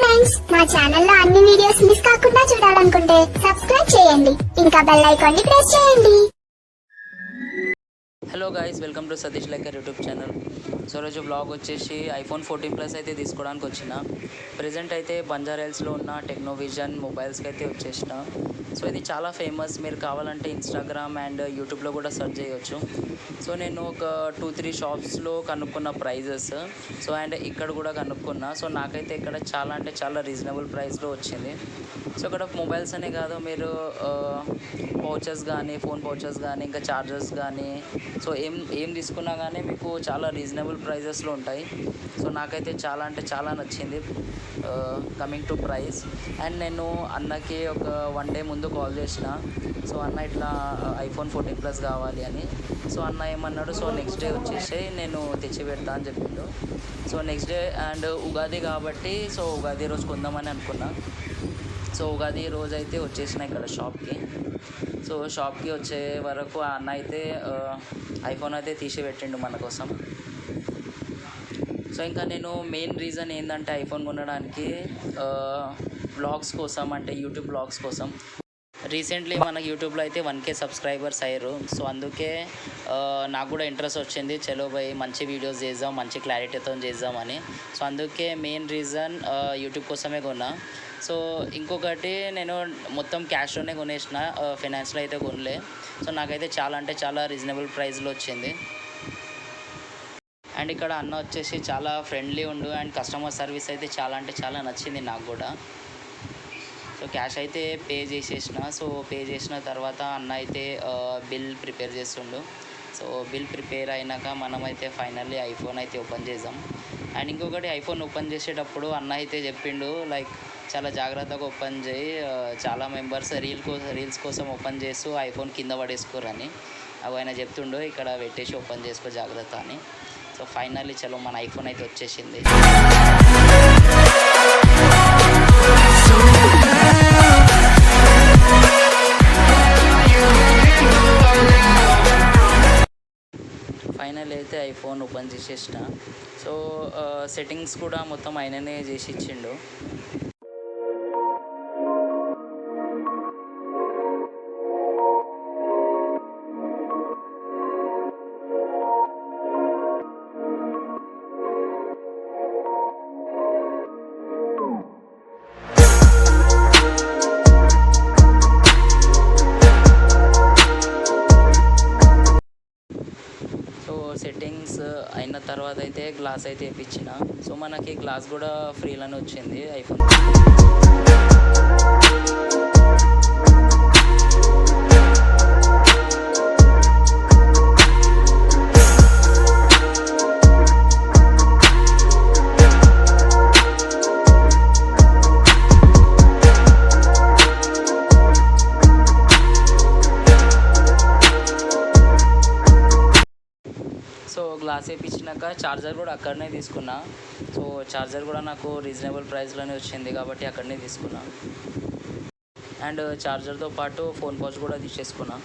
Friends, మా ఛానల్లో అన్ని వీడియోస్ మిస్ కాకుండా చూడాలనుకుంటే సబ్స్క్రైబ్ చేయండి, ఇంకా బెల్ ఐకాన్ ని ప్రెస్ చేయండి. Hello guys, welcome to Satish liker YouTube channel. So రోజు బ్లాగ్ వచ్చేసి ఐఫోన్ 14 ప్లస్ అయితే తీసుకోవడానికి వచ్చిన. ప్రజెంట్ అయితే బంజారాహిల్స్లో ఉన్న టెక్నోవిజన్ మొబైల్స్కి అయితే వచ్చేసిన. సో ఇది చాలా ఫేమస్, మీరు కావాలంటే ఇన్స్టాగ్రామ్ అండ్ యూట్యూబ్లో కూడా సెర్చ్ చేయొచ్చు. సో నేను ఒక 2-3 షాప్స్లో కనుక్కున్న ప్రైజెస్, సో అండ్ ఇక్కడ కూడా కనుక్కున్నా. సో నాకైతే ఇక్కడ చాలా అంటే చాలా రీజనబుల్ ప్రైస్లో వచ్చింది. సో ఇక్కడ మొబైల్స్ అనే కాదు, మీరు పౌచెస్ కానీ, ఫోన్ పౌచెస్ కానీ, ఇంకా ఛార్జర్స్ కానీ, సో ఏం తీసుకున్నా కానీ మీకు చాలా రీజనబుల్ ప్రైజెస్లో ఉంటాయి. సో నాకైతే చాలా అంటే చాలా నచ్చింది కమింగ్ టు ప్రైస్. అండ్ నేను అన్నకి ఒక 1 డే ముందు కాల్ చేసిన. సో అన్న ఇట్లా ఐఫోన్ 14 ప్లస్ కావాలి అని. సో అన్న ఏమన్నాడు, సో నెక్స్ట్ డే వచ్చేసి నేను తెచ్చి పెడతా అని చెప్పిండు. So next day and Ugadi కాబట్టి, సో ఉగాది రోజు కొందామని అనుకున్నా. సో ఉగాది రోజు అయితే వచ్చేసిన ఇక్కడ షాప్కి. సో షాప్కి వచ్చే వరకు ఆ అన్న అయితే ఐఫోన్ అయితే తీసి పెట్టిండు మన కోసం. సో ఇంకా నేను మెయిన్ రీజన్ ఏంటంటే ఐఫోన్ కొనడానికి బ్లాగ్స్ కోసం, అంటే యూట్యూబ్ బ్లాగ్స్ కోసం. రీసెంట్లీ మనకు యూట్యూబ్లో అయితే 1K సబ్స్క్రైబర్స్ అయ్యారు. సో అందుకే నాకు కూడా ఇంట్రెస్ట్ వచ్చింది, చలో భయ్ మంచి వీడియోస్ చేద్దాం, మంచి క్లారిటీతో చేద్దామని. సో అందుకే మెయిన్ రీజన్ యూట్యూబ్ కోసమే కొన్నా. సో ఇంకొకటి, నేను మొత్తం క్యాష్లోనే కొనేసిన, ఫైనాన్స్లో అయితే కొనలే. సో నాకైతే చాలా అంటే చాలా రీజనబుల్ ప్రైస్లో వచ్చింది. అండ్ ఇక్కడ అన్న వచ్చేసి చాలా ఫ్రెండ్లీ ఉండు, అండ్ కస్టమర్ సర్వీస్ అయితే చాలా అంటే చాలా నచ్చింది నాకు కూడా. సో క్యాష్ అయితే పే చేసేసిన. సో పే చేసిన తర్వాత అన్న అయితే బిల్ ప్రిపేర్ చేస్తుండు. సో బిల్ ప్రిపేర్ అయినాక మనమైతే ఫైనల్లీ ఐఫోన్ అయితే ఓపెన్ చేద్దాం. అండ్ ఇంకొకటి, ఐఫోన్ ఓపెన్ చేసేటప్పుడు అన్న అయితే చెప్పిండు, లైక్ చాలా జాగ్రత్తగా ఓపెన్ చేయి, చాలా మెంబర్స్ రీల్స్ కోసం ఓపెన్ చేస్తూ ఐఫోన్ కింద పడేసుకోరని అవి ఆయన చెప్తుండు. ఇక్కడ పెట్టేసి ఓపెన్ చేసుకో జాగ్రత్త అని. సో ఫైనల్లీ చలో మన ఐఫోన్ అయితే వచ్చేసింది. ఫైనల్ అయితే ఐఫోన్ ఓపెన్ చేసేసిన. సో సెట్టింగ్స్ కూడా మొత్తం ఆయననే చేసి ఇచ్చిండు. సెట్టింగ్స్ అయిన తర్వాత అయితే గ్లాస్ అయితే వేయించిన. సో మనకి గ్లాస్ కూడా ఫ్రీలోనే వచ్చింది ఐఫోన్. సో గ్లాస్ వేయించినాక ఛార్జర్ కూడా అక్కడనే తీసుకున్నా. సో ఛార్జర్ కూడా నాకు రీజనబుల్ ప్రైస్లోనే వచ్చింది కాబట్టి అక్కడనే తీసుకున్నా. అండ్ ఛార్జర్తో పాటు ఫోన్ పౌచ్ కూడా తీసేసుకున్నా.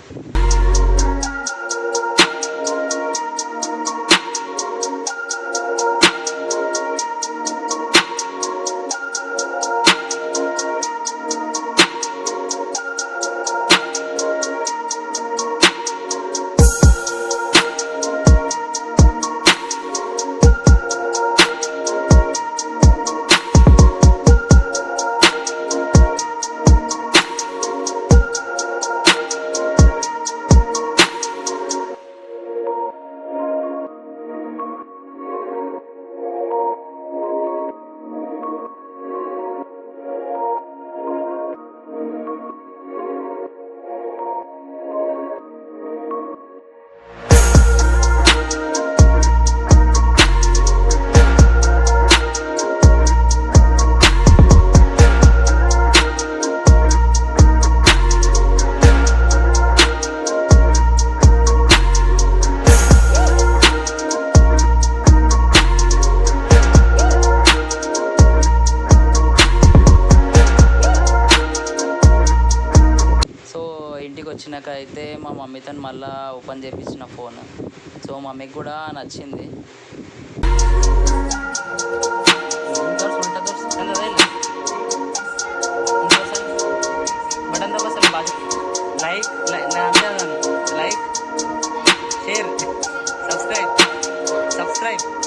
వచ్చినాక అయితే మా మమ్మీతో మళ్ళీ ఓపెన్ చేయించిన ఫోన్. సో మమ్మీకి కూడా నచ్చింది. उल्टा दोस्त चंदा दे बटन दबा सर बाजू लाइक लाइक शेयर सब्सक्राइब